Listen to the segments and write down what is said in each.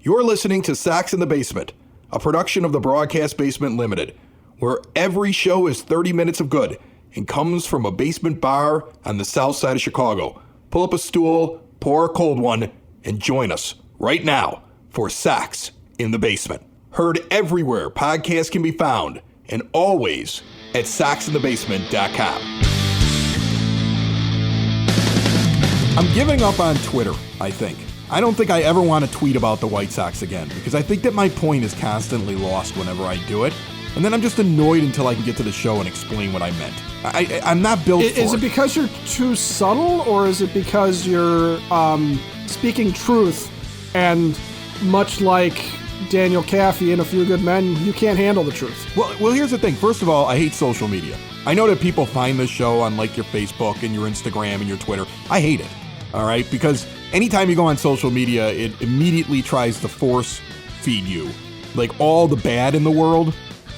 You're listening to Sox in the Basement, a production of the Broadcast Basement Limited, where every show is 30 minutes of good and comes from a basement bar on the south side of Chicago. Pull up a stool, pour a cold one, and join us right now for Sox in the Basement. Heard everywhere podcasts can be found, and always at soxinthebasement.com. I'm giving up on Twitter, I think. I don't think I ever want to tweet about the White Sox again, because I think that my point is constantly lost whenever I do it. And then I'm just annoyed until I can get to the show and explain what I meant. I'm not built for it. Is it because you're too subtle, or is it because you're speaking truth, and much like Daniel Caffey and A Few Good Men, you can't handle the truth? Well, here's the thing. First of all, I hate social media. I know that people find this show on like your Facebook and your Instagram and your Twitter. I hate it, all right? Because anytime you go on social media, it immediately tries to force feed you like all the bad in the world,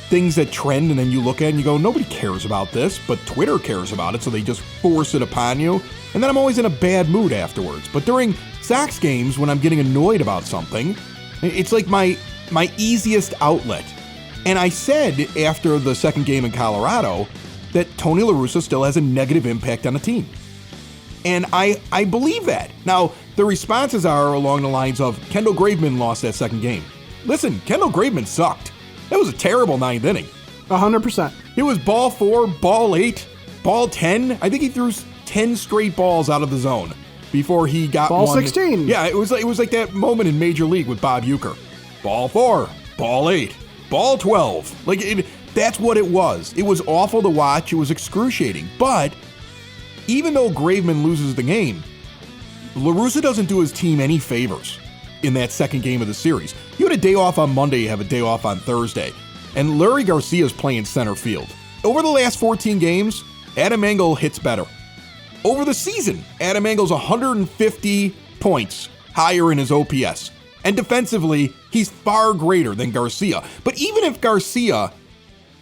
things that trend, and then you look at it and you go, nobody cares about this, but Twitter cares about it, so they just force it upon you. And then I'm always in a bad mood afterwards. But during Sox games, when I'm getting annoyed about something, it's like my easiest outlet. And I said after the second game in Colorado that Tony La Russa still has a negative impact on the team. And I believe that. Now, the responses are along the lines of Kendall Graveman lost that second game. Listen, Kendall Graveman sucked. That was a terrible ninth inning. 100%. It was ball 4, ball 8, ball 10. I think he threw 10 straight balls out of the zone before he got ball one. 16. Yeah, it was like that moment in Major League with Bob Uecker. Ball 4, ball 8, ball 12. That's what it was. It was awful to watch. It was excruciating. But even though Graveman loses the game, La Russa doesn't do his team any favors in that second game of the series. You had a day off on Monday, you have a day off on Thursday. And Larry Garcia's playing center field. Over the last 14 games, Adam Engel hits better. Over the season, Adam Engel's 150 points higher in his OPS. And defensively, he's far greater than Garcia. But even if Garcia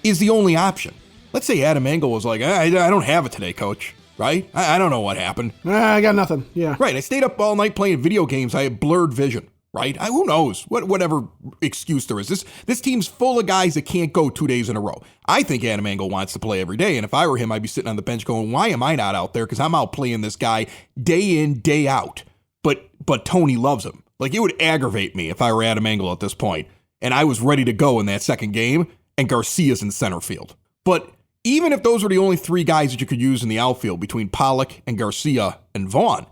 is the only option, let's say Adam Engel was like, I don't have it today, coach. Right? I don't know what happened. I got nothing. Yeah. Right. I stayed up all night playing video games. I had blurred vision. Right? Who knows? Whatever excuse there is. This team's full of guys that can't go 2 days in a row. I think Adam Engel wants to play every day. And if I were him, I'd be sitting on the bench going, why am I not out there? Because I'm out playing this guy day in, day out. But Tony loves him. Like, it would aggravate me if I were Adam Engel at this point and I was ready to go in that second game and Garcia's in center field. But even if those were the only three guys that you could use in the outfield between Pollock and Garcia and Vaughn,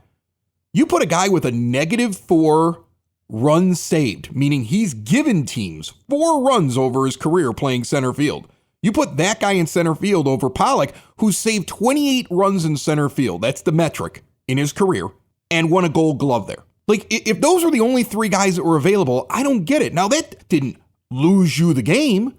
you put a guy with a -4 runs saved, meaning he's given teams 4 runs over his career playing center field. You put that guy in center field over Pollock, who's saved 28 runs in center field. That's the metric in his career, and won a Gold Glove there. Like, if those were the only 3 guys that were available, I don't get it. Now, that didn't lose you the game,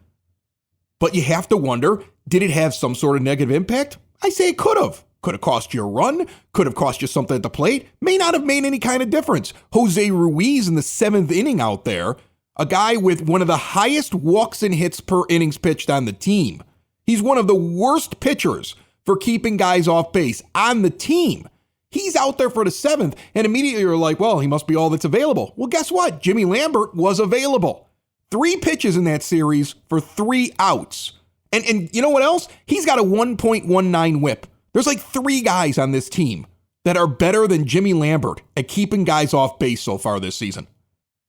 but you have to wonder, did it have some sort of negative impact? I say it could have. Could have cost you a run, could have cost you something at the plate, may not have made any kind of difference. Jose Ruiz in the 7th inning out there, a guy with one of the highest walks and hits per innings pitched on the team. He's one of the worst pitchers for keeping guys off base on the team. He's out there for the 7th, and immediately you're like, well, he must be all that's available. Well, guess what? Jimmy Lambert was available. 3 pitches in that series for 3 outs. And you know what else? He's got a 1.19 whip. There's like 3 guys on this team that are better than Jimmy Lambert at keeping guys off base so far this season.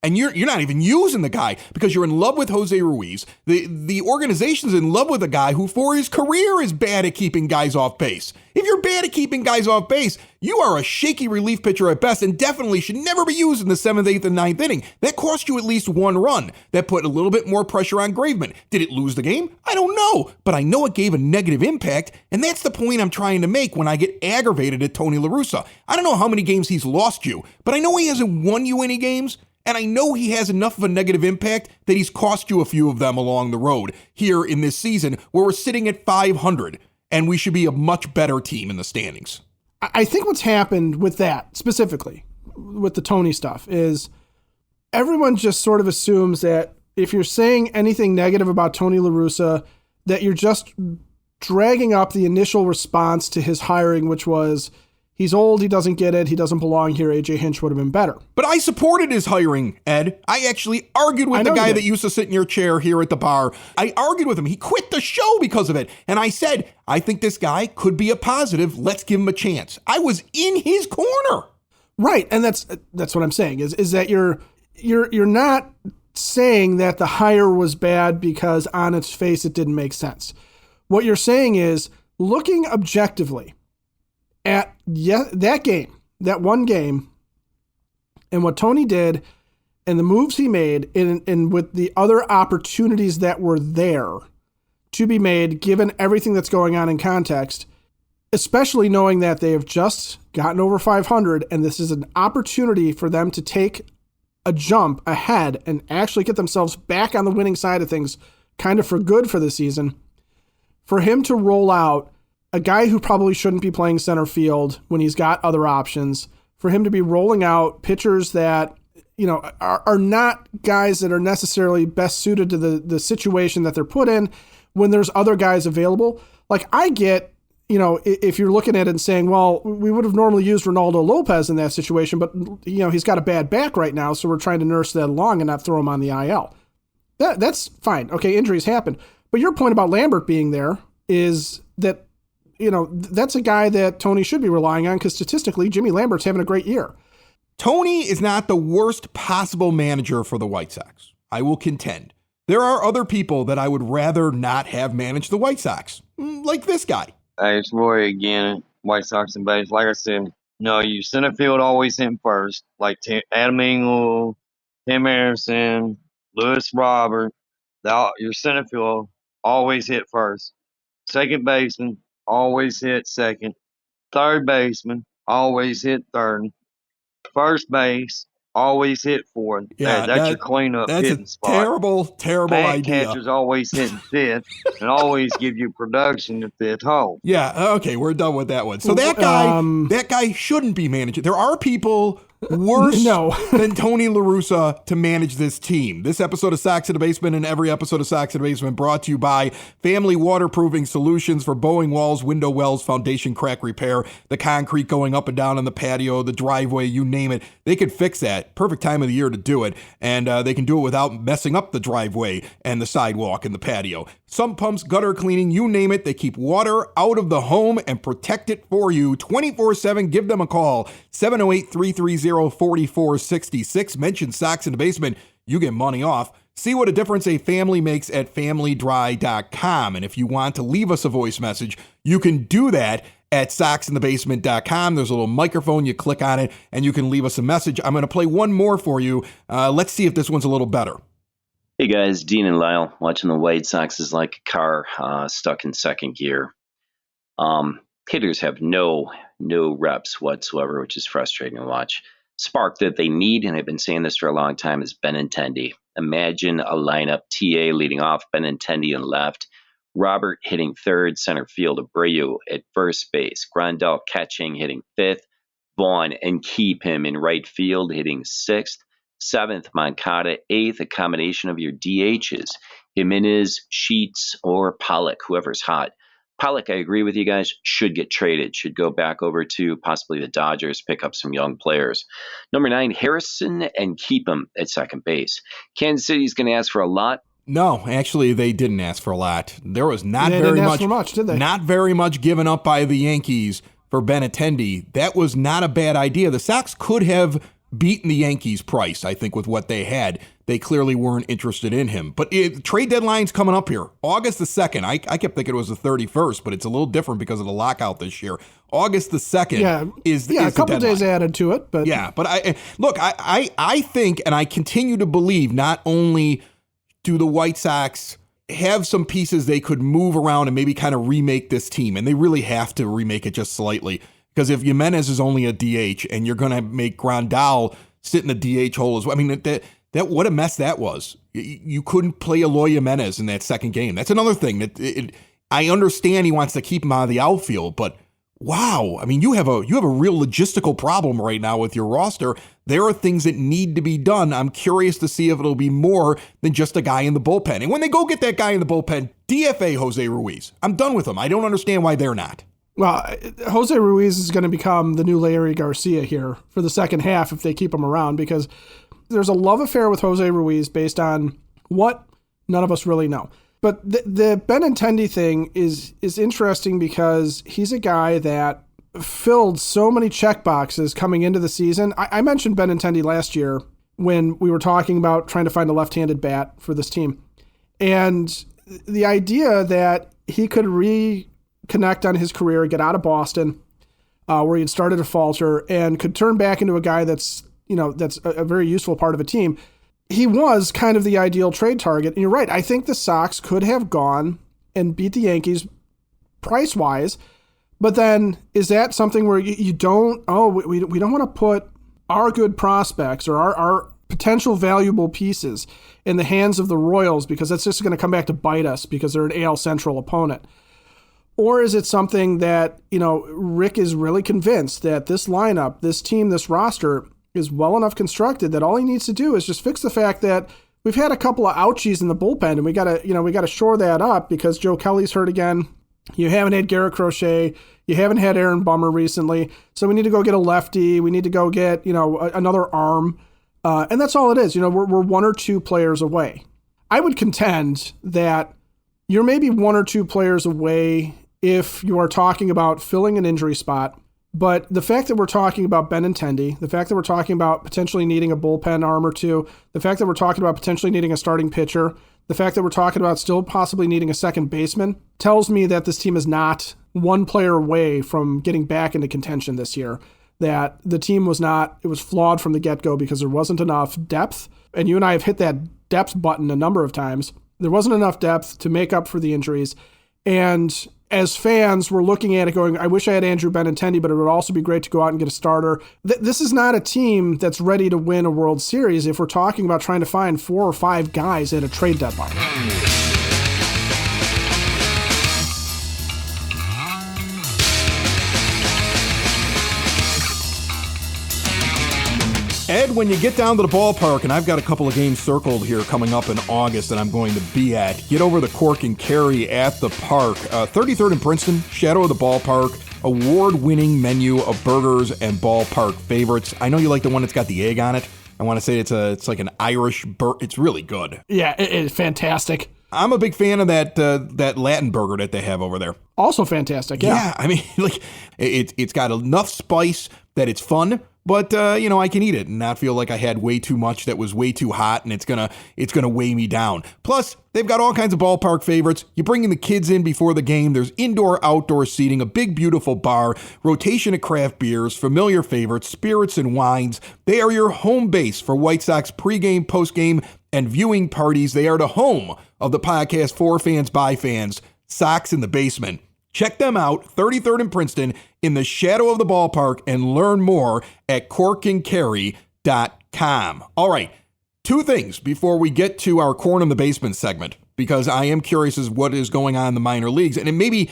And you're not even using the guy because you're in love with Jose Ruiz. The organization's in love with a guy who for his career is bad at keeping guys off base. If you're bad at keeping guys off base, you are a shaky relief pitcher at best and definitely should never be used in the 7th, 8th, and 9th inning. That cost you at least 1 run. That put a little bit more pressure on Graveman. Did it lose the game? I don't know, but I know it gave a negative impact, and that's the point I'm trying to make when I get aggravated at Tony La Russa. I don't know how many games he's lost you, but I know he hasn't won you any games. And I know he has enough of a negative impact that he's cost you a few of them along the road here in this season where we're sitting at 500 and we should be a much better team in the standings. I think what's happened with that specifically, with the Tony stuff, is everyone just sort of assumes that if you're saying anything negative about Tony La Russa, that you're just dragging up the initial response to his hiring, which was he's old, he doesn't get it, he doesn't belong here, AJ Hinch would have been better. But I supported his hiring, Ed. I actually argued with the guy that used to sit in your chair here at the bar. I argued with him. He quit the show because of it. And I said, I think this guy could be a positive. Let's give him a chance. I was in his corner. Right. And that's what I'm saying is that you're not saying that the hire was bad because on its face it didn't make sense. What you're saying is looking objectively at that game, that one game, and what Tony did and the moves he made and with the other opportunities that were there to be made, given everything that's going on in context, especially knowing that they have just gotten over 500 and this is an opportunity for them to take a jump ahead and actually get themselves back on the winning side of things kind of for good for the season. For him to roll out a guy who probably shouldn't be playing center field when he's got other options, for him to be rolling out pitchers that, are not guys that are necessarily best suited to the situation that they're put in when there's other guys available. Like I get, if you're looking at it and saying, well, we would have normally used Ronaldo Lopez in that situation, but he's got a bad back right now, so we're trying to nurse that along and not throw him on the IL. That's fine. Okay, injuries happen. But your point about Lambert being there is that, that's a guy that Tony should be relying on because statistically, Jimmy Lambert's having a great year. Tony is not the worst possible manager for the White Sox. I will contend. There are other people that I would rather not have managed the White Sox, like this guy. Hey, it's Roy again, White Sox and base. Like I said, you center field always hitting first, like Adam Engel, Tim Anderson, Lewis Robert. Your center field always hit first. Second baseman always hit second. Third baseman always hit third. First base always hit fourth. Yeah, that's your cleanup hitting spot. Terrible idea. Catchers always hitting fifth and always give you production at fifth hole. Yeah, okay, we're done with that one. So that guy shouldn't be managing. There are people worse than Tony La Russa to manage this team. This episode of Sox in the Basement and every episode of Sox in the Basement brought to you by Family Waterproofing Solutions for bowing walls, window wells, foundation crack repair, the concrete going up and down on the patio, the driveway, you name it. They could fix that. Perfect time of the year to do it. And they can do it without messing up the driveway and the sidewalk and the patio. Sump pumps, gutter cleaning, you name it. They keep water out of the home and protect it for you 24/7. Give them a call, 708-330-4466. Mention Sox in the Basement. You get money off. See what a difference a family makes at familydry.com. And if you want to leave us a voice message, you can do that at soxinthebasement.com. There's a little microphone. You click on it and you can leave us a message. I'm going to play one more for you. Let's see if this one's a little better. Hey guys, Dean and Lyle. Watching the White Sox is like a car stuck in second gear. Hitters have no reps whatsoever, which is frustrating to watch. Spark that they need, and I've been saying this for a long time, is Benintendi. Imagine a lineup: TA leading off, Benintendi in left, Robert hitting third, center field, Abreu at first base, Grandal catching, hitting fifth, Vaughn and keep him in right field, hitting sixth, seventh, Moncada, eighth, a combination of your DHs, Jimenez, Sheets, or Pollock, whoever's hot. Pollock, I agree with you guys, should get traded, should go back over to possibly the Dodgers, pick up some young players. Number 9, Harrison, and keep him at second base. Kansas City's going to ask for a lot. No, actually, they didn't ask for a lot. There was not very much, did they? Not very much given up by the Yankees for Benintendi. That was not a bad idea. The Sox could have beaten the Yankees' price, I think, with what they had. They clearly weren't interested in him. But trade deadline's coming up here. August the 2nd. I kept thinking it was the 31st, but it's a little different because of the lockout this year. August the 2nd is a couple days added to it. But yeah, but I think, and I continue to believe, not only do the White Sox have some pieces they could move around and maybe kind of remake this team, and they really have to remake it just slightly. Because if Jimenez is only a DH and you're going to make Grandal sit in the DH hole as well, I mean, that what a mess that was. You couldn't play Eloy Jimenez in that second game. That's another thing. I understand he wants to keep him out of the outfield, but wow, I mean, you have a real logistical problem right now with your roster. There are things that need to be done. I'm curious to see if it'll be more than just a guy in the bullpen. And when they go get that guy in the bullpen, DFA Jose Ruiz. I'm done with him. I don't understand why they're not. Well, Jose Ruiz is going to become the new Larry Garcia here for the second half if they keep him around, because there's a love affair with Jose Ruiz based on what none of us really know. But the Benintendi thing is interesting because he's a guy that filled so many check boxes coming into the season. I mentioned Benintendi last year when we were talking about trying to find a left-handed bat for this team. And the idea that he could reconnect on his career, get out of Boston, where he had started to falter, and could turn back into a guy that's a very useful part of a team. He was kind of the ideal trade target. And you're right. I think the Sox could have gone and beat the Yankees price-wise. But then is that something where you don't, we don't want to put our good prospects or our potential valuable pieces in the hands of the Royals because that's just going to come back to bite us because they're an AL Central opponent? Or is it something that, Rick is really convinced that this lineup, this team, this roster is well enough constructed that all he needs to do is just fix the fact that we've had a couple of ouchies in the bullpen and we got to shore that up because Joe Kelly's hurt again. You haven't had Garrett Crochet. You haven't had Aaron Bummer recently. So we need to go get a lefty. We need to go get, another arm. And that's all it is. We're one or two players away. I would contend that you're maybe one or two players away if you are talking about filling an injury spot. But the fact that we're talking about Benintendi, the fact that we're talking about potentially needing a bullpen arm or two, the fact that we're talking about potentially needing a starting pitcher, the fact that we're talking about still possibly needing a second baseman tells me that this team is not one player away from getting back into contention this year. That the team was flawed from the get-go because there wasn't enough depth. And you and I have hit that depth button a number of times. There wasn't enough depth to make up for the injuries. And as fans, we're looking at it going, I wish I had Andrew Benintendi, but it would also be great to go out and get a starter. This is not a team that's ready to win a World Series if we're talking about trying to find 4 or 5 guys at a trade deadline. Ed, when you get down to the ballpark, and I've got a couple of games circled here coming up in August that I'm going to be at, get over the Cork and Kerry at the park. 33rd and Princeton, shadow of the ballpark, award-winning menu of burgers and ballpark favorites. I know you like the one that's got the egg on it. I want to say it's like an Irish burger. It's really good. Yeah, it's fantastic. I'm a big fan of that Latin burger that they have over there. Also fantastic, yeah. Yeah, I mean, it's got enough spice that it's fun. But, I can eat it and not feel like I had way too much that was way too hot and it's gonna weigh me down. Plus, they've got all kinds of ballpark favorites. You're bringing the kids in before the game. There's indoor, outdoor seating, a big, beautiful bar, rotation of craft beers, familiar favorites, spirits and wines. They are your home base for White Sox pregame, postgame, and viewing parties. They are the home of the podcast For Fans, By Fans, Sox in the Basement. Check them out, 33rd and Princeton, in the shadow of the ballpark, and learn more at corkandkerry.com. All right, 2 things before we get to our Corn in the Basement segment, because I am curious as what is going on in the minor leagues. And maybe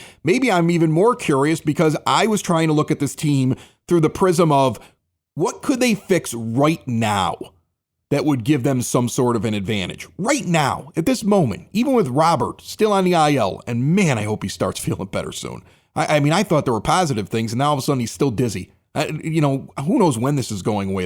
I'm even more curious because I was trying to look at this team through the prism of what could they fix right now that would give them some sort of an advantage right now, at this moment, even with Robert still on the IL. And man, I hope he starts feeling better soon. I mean, I thought there were positive things, and now all of a sudden he's still dizzy. Who knows when this is going away?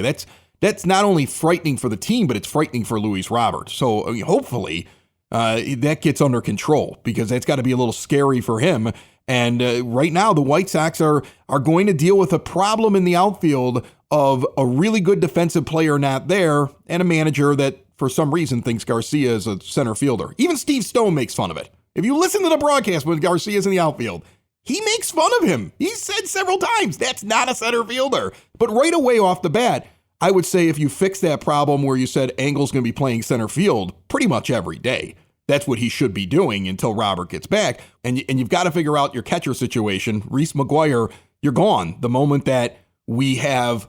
That's not only frightening for the team, but it's frightening for Luis Robert. So hopefully that gets under control because that's got to be a little scary for him. And right now, the White Sox are going to deal with a problem in the outfield of a really good defensive player not there and a manager that, for some reason, thinks Garcia is a center fielder. Even Steve Stone makes fun of it. If you listen to the broadcast when Garcia's in the outfield, he makes fun of him. He said several times, that's not a center fielder. But right away off the bat, I would say if you fix that problem where you said Engel's going to be playing center field pretty much every day, that's what he should be doing until Robert gets back. And you've got to figure out your catcher situation. Reese McGuire, you're gone the moment that we have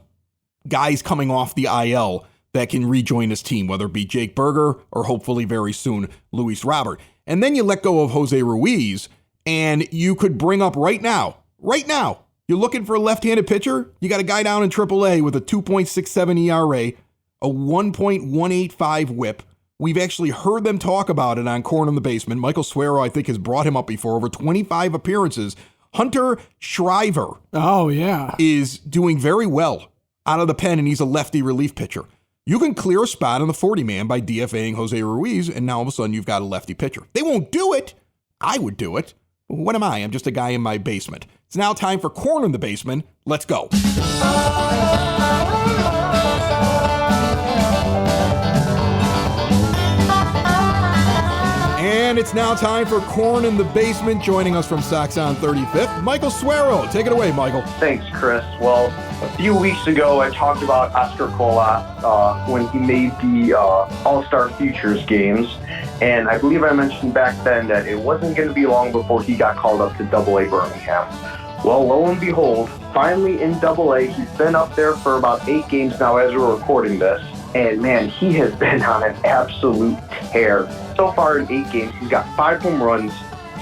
guys coming off the IL that can rejoin his team, whether it be Jake Berger or hopefully very soon Luis Robert. And then you let go of Jose Ruiz, and you could bring up right now, you're looking for a left-handed pitcher? You got a guy down in AAA with a 2.67 ERA, a 1.185 whip. We've actually heard them talk about it on Corn in the Basement. Michael Suero, I think, has brought him up before, over 25 appearances. Hunter Shriver Oh, yeah. is doing very well out of the pen, and he's a lefty relief pitcher. You can clear a spot on the 40-man by DFAing Jose Ruiz, and now all of a sudden you've got a lefty pitcher. They won't do it. I would do it. What am I? I'm just a guy in my basement. It's now time for Corn in the Basement. Let's go. And it's now time for Corn in the Basement. Joining us from Sox on 35th, Michael Suero. Take it away, Michael. Thanks, Chris. Well, a few weeks ago, I talked about Oscar Colas when he made the All-Star Futures games. And I believe I mentioned back then that it wasn't going to be long before he got called up to Double-A Birmingham. Well, lo and behold, finally in Double-A, he's been up there for about 8 games now as we're recording this. And man, he has been on an absolute tear. So far in 8 games, he's got 5 home runs,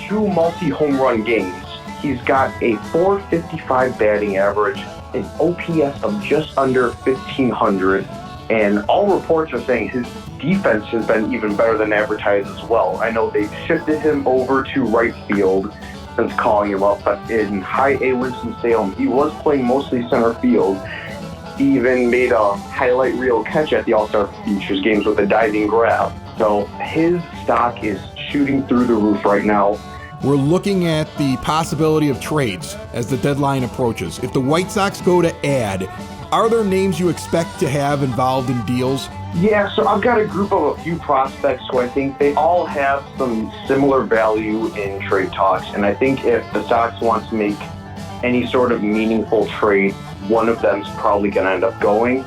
2 multi-home run games. He's got a .455 batting average, an OPS of just under 1,500. And all reports are saying his defense has been even better than advertised as well. I know they've shifted him over to right field since calling him up, but in high A Winston-Salem, he was playing mostly center field. He even made a highlight reel catch at the All-Star Futures games with a diving grab. So his stock is shooting through the roof right now. We're looking at the possibility of trades as the deadline approaches. If the White Sox go to add, are there names you expect to have involved in deals? Yeah, so I've got a group of a few prospects who I think they all have some similar value in trade talks. And I think if the Sox want to make any sort of meaningful trade, one of them's probably going to end up going.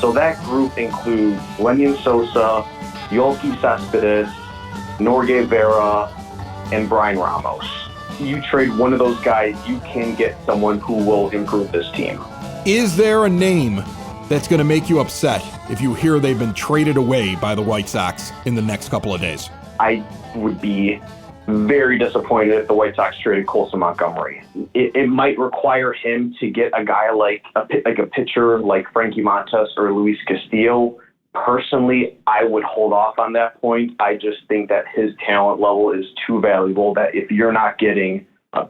So that group includes Lenyn Sosa, Yoelqui Cespedes, Norge Vera, and Brian Ramos. You trade one of those guys, you can get someone who will improve this team. Is there a name that's going to make you upset if you hear they've been traded away by the White Sox in the next couple of days? I would be very disappointed if the White Sox traded Colson Montgomery. It might require him to get a guy like a pitcher like Frankie Montas or Luis Castillo. Personally, I would hold off on that point. I just think that his talent level is too valuable that if you're not getting a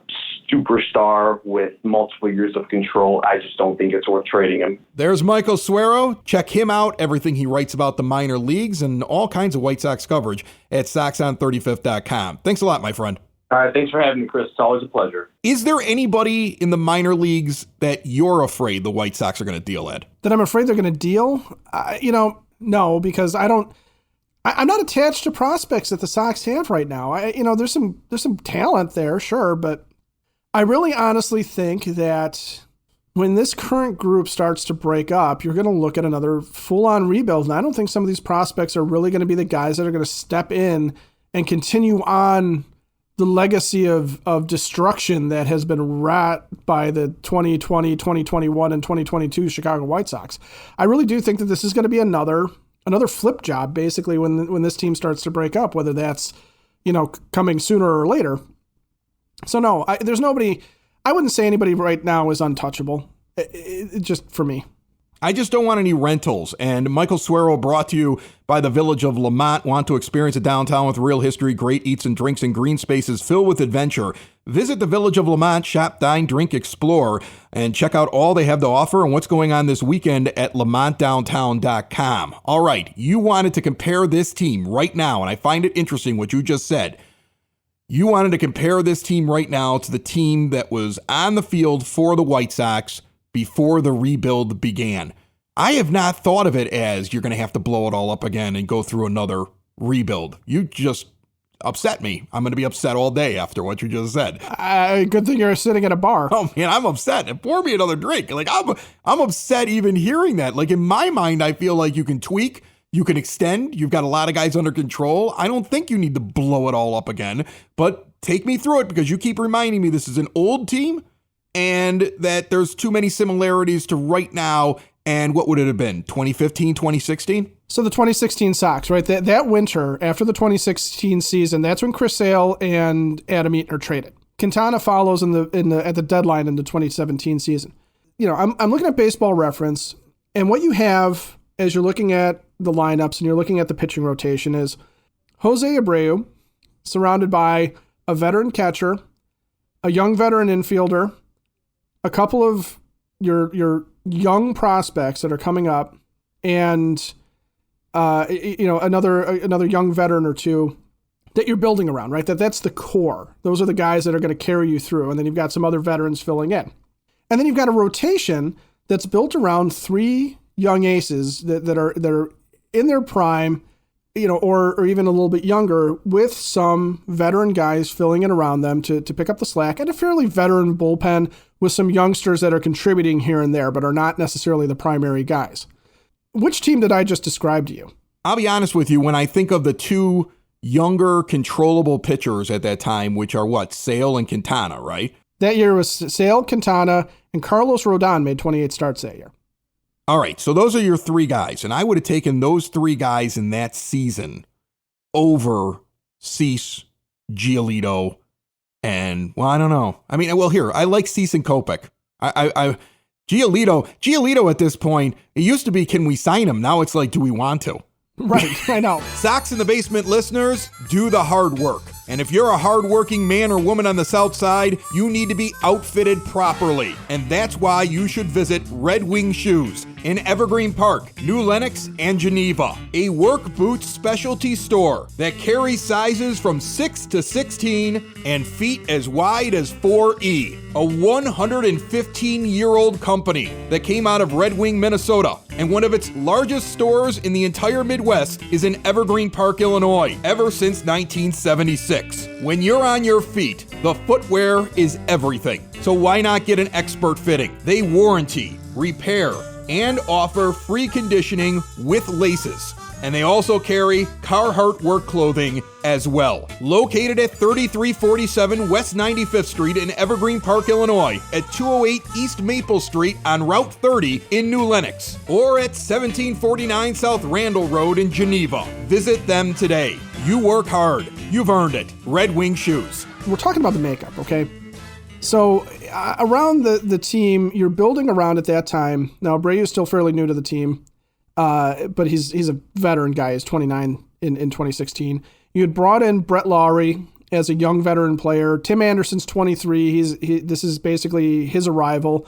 superstar with multiple years of control, I just don't think it's worth trading him. There's Michael Suero. Check him out, everything he writes about the minor leagues and all kinds of White Sox coverage at SoxOn35th.com. Thanks a lot, my friend. All right, thanks for having me, Chris. It's always a pleasure. Is there anybody in the minor leagues that you're afraid the White Sox are going to deal at? That I'm afraid they're going to deal? No, because I'm not attached to prospects that the Sox have right now. There's some talent there, sure, but I really honestly think that when this current group starts to break up, you're going to look at another full-on rebuild. And I don't think some of these prospects are really going to be the guys that are going to step in and continue on the legacy of destruction that has been wrought by the 2020, 2021, and 2022 Chicago White Sox. I really do think that this is going to be another flip job, basically, when this team starts to break up, whether that's, coming sooner or later. So no, there's nobody. I wouldn't say anybody right now is untouchable. Just for me. I just don't want any rentals. And Michael Suero, brought to you by the Village of Lamont. Want to experience a downtown with real history, great eats and drinks, and green spaces filled with adventure? Visit the Village of Lamont, shop, dine, drink, explore, and check out all they have to offer and what's going on this weekend at lamontdowntown.com. All right, you wanted to compare this team right now, and I find it interesting what you just said. You wanted to compare this team right now to the team that was on the field for the White Sox before the rebuild began. I have not thought of it as you're going to have to blow it all up again and go through another rebuild. You just upset me. I'm going to be upset all day after what you just said. Good thing you're sitting at a bar. Oh man, I'm upset. And pour me another drink. Like I'm upset even hearing that. Like in my mind, I feel like you can tweak, you can extend. You've got a lot of guys under control. I don't think you need to blow it all up again. But take me through it because you keep reminding me this is an old team and that there's too many similarities to right now. And what would it have been? 2015, 2016? So the 2016 Sox, right? That winter after the 2016 season, that's when Chris Sale and Adam Eaton are traded. Quintana follows at the deadline in the 2017 season. I'm looking at Baseball Reference, and what you have as you're looking at the lineups and you're looking at the pitching rotation is Jose Abreu, surrounded by a veteran catcher, a young veteran infielder, a couple of your young prospects that are coming up, and another young veteran or two that you're building around, right? That's the core. Those are the guys that are going to carry you through, and then you've got some other veterans filling in, and then you've got a rotation that's built around 3 young aces that are in their prime, or even a little bit younger, with some veteran guys filling in around them to pick up the slack, and a fairly veteran bullpen with some youngsters that are contributing here and there, but are not necessarily the primary guys. Which team did I just describe to you? I'll be honest with you. When I think of the 2 younger controllable pitchers at that time, which are what? Sale and Quintana, right? That year was Sale, Quintana, and Carlos Rodon made 28 starts that year. All right, so those are your 3 guys, and I would have taken those 3 guys in that season over Cease, Giolito, and, well, I don't know. I mean, well, here, I like Cease and Kopech. Giolito at this point, it used to be, can we sign him? Now it's like, do we want to? Right, I know. Sox in the Basement listeners, do the hard work. And if you're a hard-working man or woman on the South Side, you need to be outfitted properly. And that's why you should visit Red Wing Shoes in Evergreen Park, New Lenox, and Geneva. A work boots specialty store that carries sizes from 6 to 16 and feet as wide as 4E. A 115-year-old company that came out of Red Wing, Minnesota. And one of its largest stores in the entire Midwest is in Evergreen Park, Illinois, ever since 1976. When you're on your feet, the footwear is everything. So why not get an expert fitting? They warranty, repair, and offer free conditioning with laces. And they also carry Carhartt work clothing as well. Located at 3347 West 95th Street in Evergreen Park, Illinois, at 208 East Maple Street on Route 30 in New Lenox, or at 1749 South Randall Road in Geneva. Visit them today. You work hard. You've earned it. Red Wing Shoes. We're talking about the makeup, okay? So around the team, you're building around at that time. Now, Abreu's still fairly new to the team, but he's a veteran guy. He's 29 in 2016. You had brought in Brett Lawrie as a young veteran player. Tim Anderson's 23. This is basically his arrival.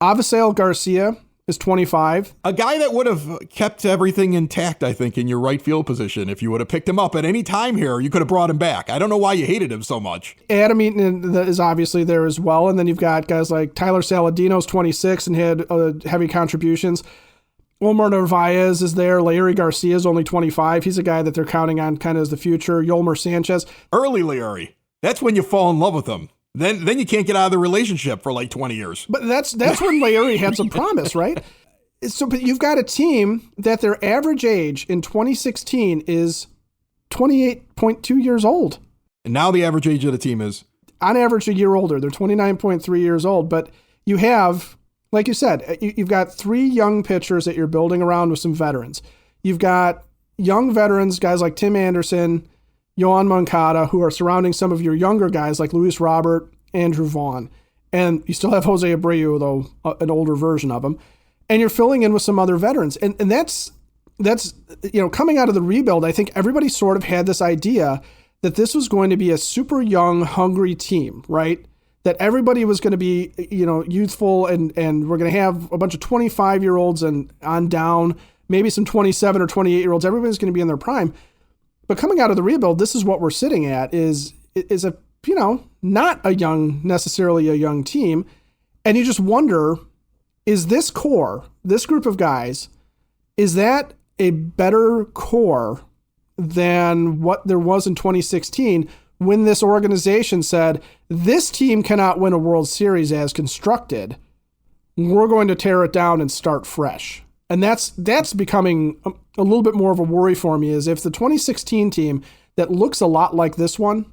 Avisail Garcia is 25. A guy that would have kept everything intact, I think, in your right field position. If you would have picked him up at any time here, you could have brought him back. I don't know why you hated him so much. Adam Eaton is obviously there as well. And then you've got guys like Tyler Saladino's 26 and had heavy contributions. Omar Narvaez is there. Larry Garcia is only 25. He's a guy that they're counting on kind of as the future. Yolmer Sanchez. Early Larry. That's when you fall in love with him. Then you can't get out of the relationship for like 20 years. But that's when Larry had some promise, right? So, but you've got a team that their average age in 2016 is 28.2 years old. And now the average age of the team is? On average, a year older. They're 29.3 years old. But you have, like you said, you've got 3 young pitchers that you're building around with some veterans. You've got young veterans, guys like Tim Anderson, Yoan Moncada, who are surrounding some of your younger guys like Luis Robert, Andrew Vaughn. And you still have Jose Abreu, though an older version of him. And you're filling in with some other veterans. And that's coming out of the rebuild, I think everybody sort of had this idea that this was going to be a super young, hungry team, right? That everybody was going to be, youthful and we're going to have a bunch of 25-year-olds and on down, maybe some 27 or 28-year-olds. Everybody's going to be in their prime. But coming out of the rebuild, this is what we're sitting at is a, not necessarily a young team. And you just wonder, is this core, this group of guys, is that a better core than what there was in 2016 when this organization said, this team cannot win a World Series as constructed. We're going to tear it down and start fresh. And that's becoming a little bit more of a worry for me, is if the 2016 team that looks a lot like this one,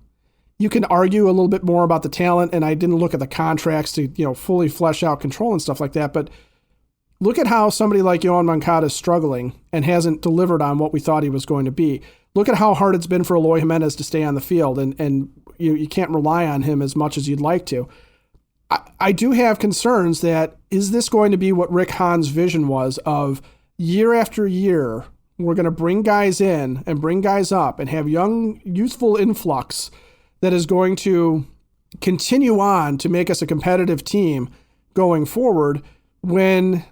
you can argue a little bit more about the talent, and I didn't look at the contracts to fully flesh out control and stuff like that, but look at how somebody like Yoan Moncada is struggling and hasn't delivered on what we thought he was going to be. Look at how hard it's been for Eloy Jimenez to stay on the field, and you can't rely on him as much as you'd like to. I do have concerns that, is this going to be what Rick Hahn's vision was of year after year, we're going to bring guys in and bring guys up and have young, youthful influx that is going to continue on to make us a competitive team going forward when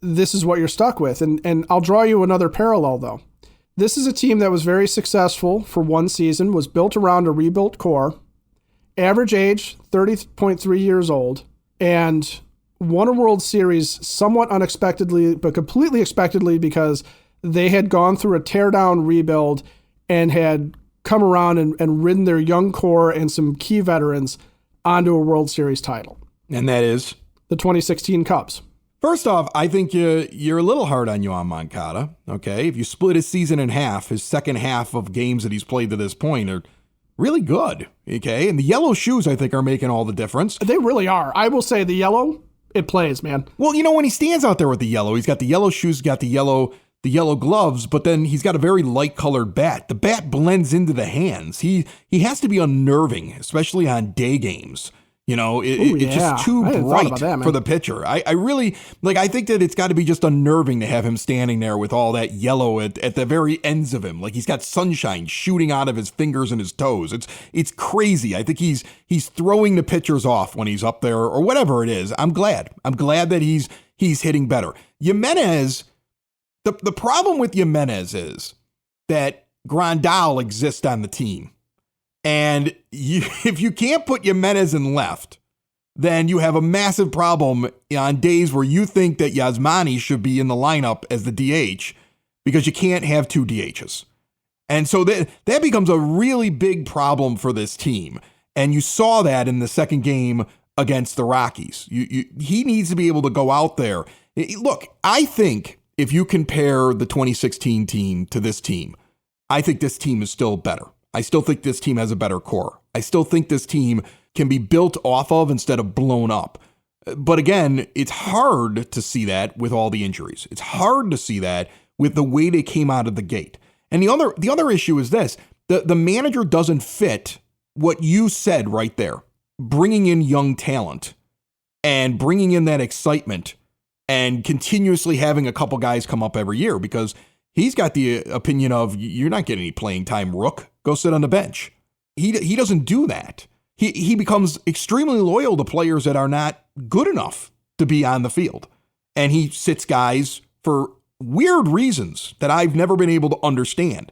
this is what you're stuck with? And I'll draw you another parallel, though. This is a team that was very successful for one season, was built around a rebuilt core, average age 30.3 years old, and won a World Series somewhat unexpectedly, but completely expectedly, because they had gone through a teardown rebuild and had come around and ridden their young core and some key veterans onto a World Series title. And that is? The 2016 Cubs. First off, I think you're a little hard on Yoan Moncada, okay? If you split his season in half, his second half of games that he's played to this point are really good, okay? And the yellow shoes, I think, are making all the difference. They really are. I will say the yellow, it plays, man. Well, when he stands out there with the yellow, he's got the yellow shoes, got the yellow gloves, but then he's got a very light-colored bat. The bat blends into the hands. He has to be unnerving, especially on day games. It's just too bright for the pitcher. I really, I think that it's got to be just unnerving to have him standing there with all that yellow at the very ends of him. Like he's got sunshine shooting out of his fingers and his toes. It's crazy. I think he's throwing the pitchers off when he's up there or whatever it is. I'm glad that he's hitting better. Jimenez, the problem with Jimenez is that Grandal exists on the team. And if you can't put Jimenez in left, then you have a massive problem on days where you think that Yasmani should be in the lineup as the DH because you can't have two DHs. And so that becomes a really big problem for this team. And you saw that in the second game against the Rockies. He needs to be able to go out there. Look, I think if you compare the 2016 team to this team, I think this team is still better. I still think this team has a better core. I still think this team can be built off of instead of blown up. But again, it's hard to see that with all the injuries. It's hard to see that with the way they came out of the gate. And the other issue is this. The manager doesn't fit what you said right there. Bringing in young talent and bringing in that excitement and continuously having a couple guys come up every year, because he's got the opinion of, you're not getting any playing time, Rook. Go sit on the bench. He doesn't do that. He becomes extremely loyal to players that are not good enough to be on the field. And he sits guys for weird reasons that I've never been able to understand.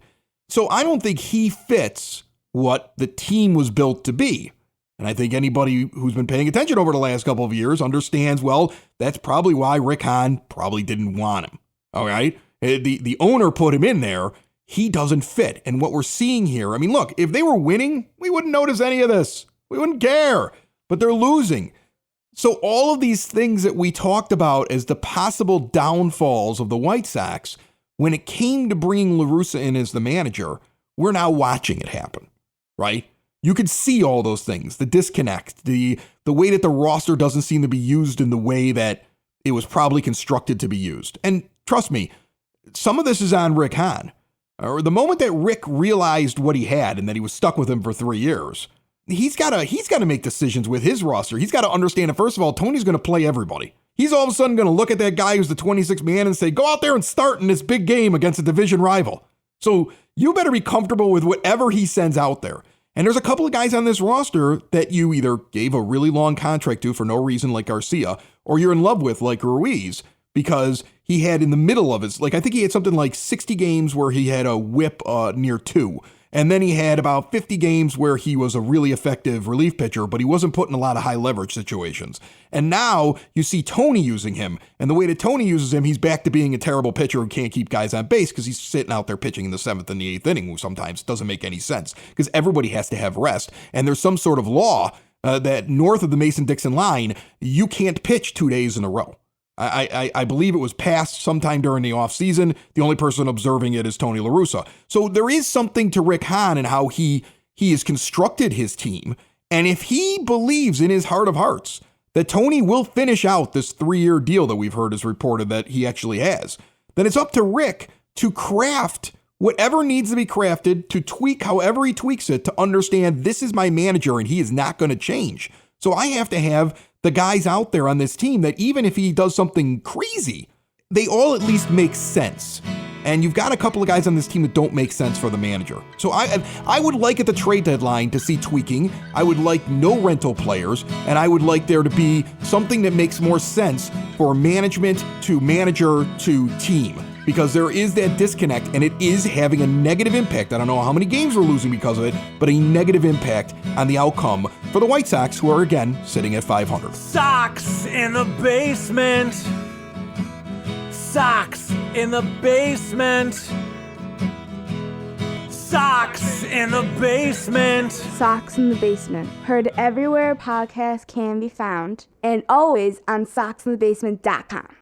So I don't think he fits what the team was built to be. And I think anybody who's been paying attention over the last couple of years understands, well, that's probably why Rick Hahn probably didn't want him. All right? The owner put him in there. He doesn't fit. And what we're seeing here, I mean, look, if they were winning, we wouldn't notice any of this. We wouldn't care. But they're losing. So all of these things that we talked about as the possible downfalls of the White Sox, when it came to bringing La Russa in as the manager, we're now watching it happen, right? You could see all those things, the disconnect, the way that the roster doesn't seem to be used in the way that it was probably constructed to be used. And trust me, some of this is on Rick Hahn. Or the moment that Rick realized what he had and that he was stuck with him for 3 years, he's got to make decisions with his roster. He's got to understand that, first of all, Tony's going to play everybody. He's all of a sudden going to look at that guy who's the 26th man and say, go out there and start in this big game against a division rival. So you better be comfortable with whatever he sends out there. And there's a couple of guys on this roster that you either gave a really long contract to for no reason, like Garcia, or you're in love with, like Ruiz, because he had in the middle of his, I think he had something like 60 games where he had a whip near 2. And then he had about 50 games where he was a really effective relief pitcher, but he wasn't put in a lot of high leverage situations. And now you see Tony using him. And the way that Tony uses him, he's back to being a terrible pitcher who can't keep guys on base because he's sitting out there pitching in the 7th and the 8th inning, which sometimes doesn't make any sense because everybody has to have rest. And there's some sort of law that north of the Mason-Dixon line, you can't pitch 2 days in a row. I believe it was passed sometime during the offseason. The only person observing it is Tony La Russa. So there is something to Rick Hahn and how he has constructed his team. And if he believes in his heart of hearts that Tony will finish out this 3-year deal that we've heard is reported that he actually has, then it's up to Rick to craft whatever needs to be crafted, to tweak however he tweaks it, to understand this is my manager and he is not going to change. So I have to have the guys out there on this team that even if he does something crazy, they all at least make sense. And you've got a couple of guys on this team that don't make sense for the manager. So I would like at the trade deadline to see tweaking. I would like no rental players, and I would like there to be something that makes more sense for management to manager to team. Because there is that disconnect, and it is having a negative impact. I don't know how many games we're losing because of it, but a negative impact on the outcome for the White Sox, who are, again, sitting at 500. Sox in the basement. Sox in the basement. Sox in the basement. Sox in the Basement. Heard everywhere podcasts can be found, and always on soxinthebasement.com.